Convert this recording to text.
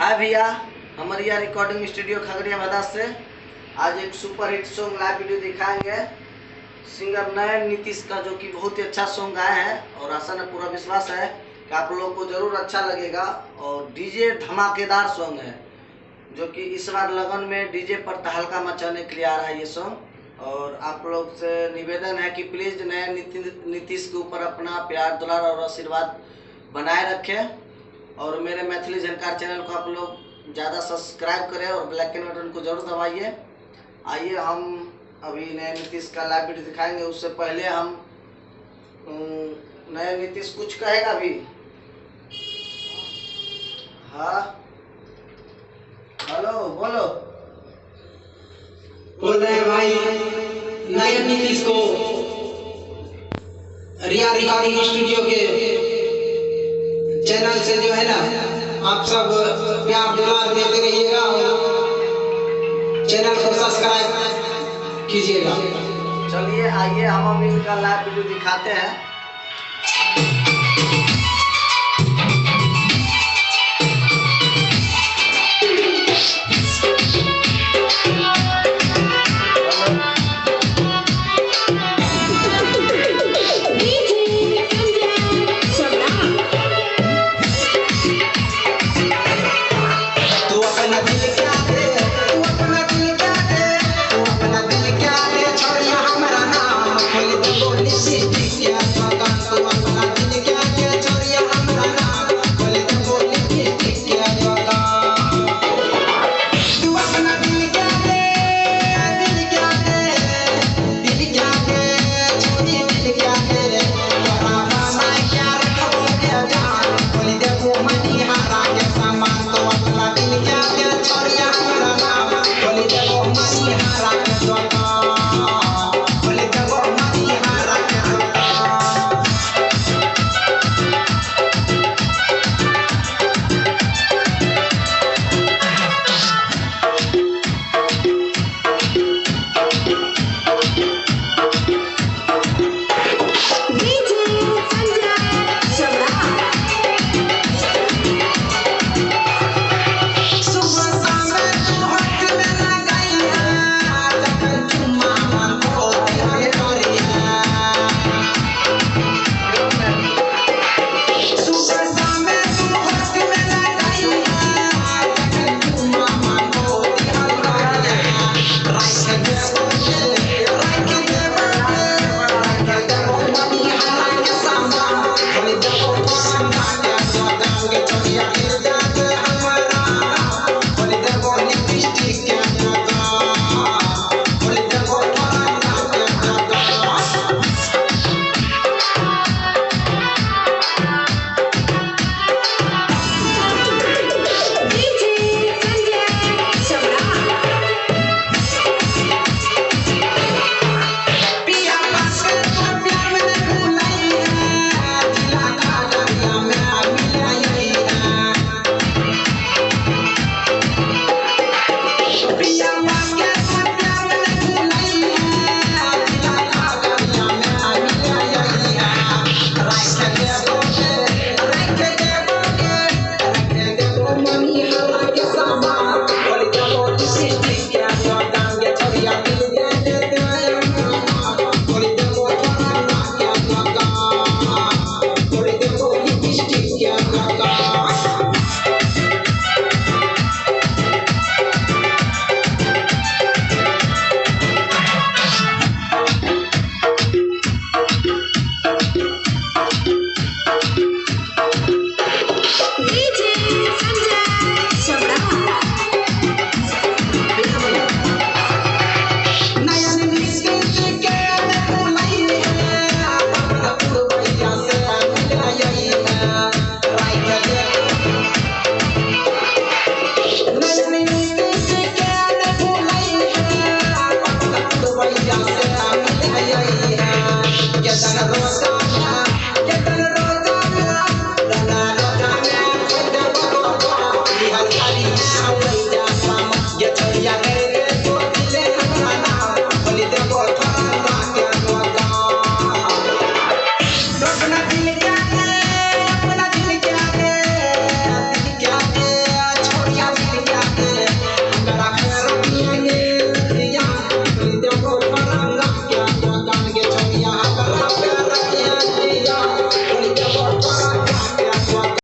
हाय भैया, हमारे यहाँ रिकॉर्डिंग स्टूडियो खगड़िया मैदान से आज एक super hit song live video दिखाएंगे। सिंगर नयन नीतीश का, जो कि बहुत ही अच्छा सॉन्ग गाए हैं और आशा है, पूरा विश्वास है कि आप लोगों को जरूर अच्छा लगेगा। और डीजे धमाकेदार सॉन्ग है, जो कि इस बार लगन में डीजे पर तहलका मचाने के लिए आ रहा है ये सॉन्ग। और आप लोग से निवेदन है कि प्लीज़ नयन नीतीश के ऊपर अपना प्यार दुलार और आशीर्वाद बनाए रखें। और मेरे मैथिली झनकार चैनल को आप लोग ज़्यादा सब्सक्राइब करें और ब्लैक एंड बटन को जरूर दबाइए। आइए हम अभी नए नीतीश का लाइव वीडियो दिखाएंगे। उससे पहले हम नए नीतीश कुछ कहेगा भी। हाँ, हेलो, बोलो। बोल रहे हैं भाई नयन नीतीश को रिया रिकॉर्डिंग स्टूडियो के चैनल से जो है ना, आप सब प्यार दुलार देते रहिएगा और चैनल को सब्सक्राइब कीजिएगा। चलिए आइए हम अभी इनका लाइव वीडियो दिखाते हैं।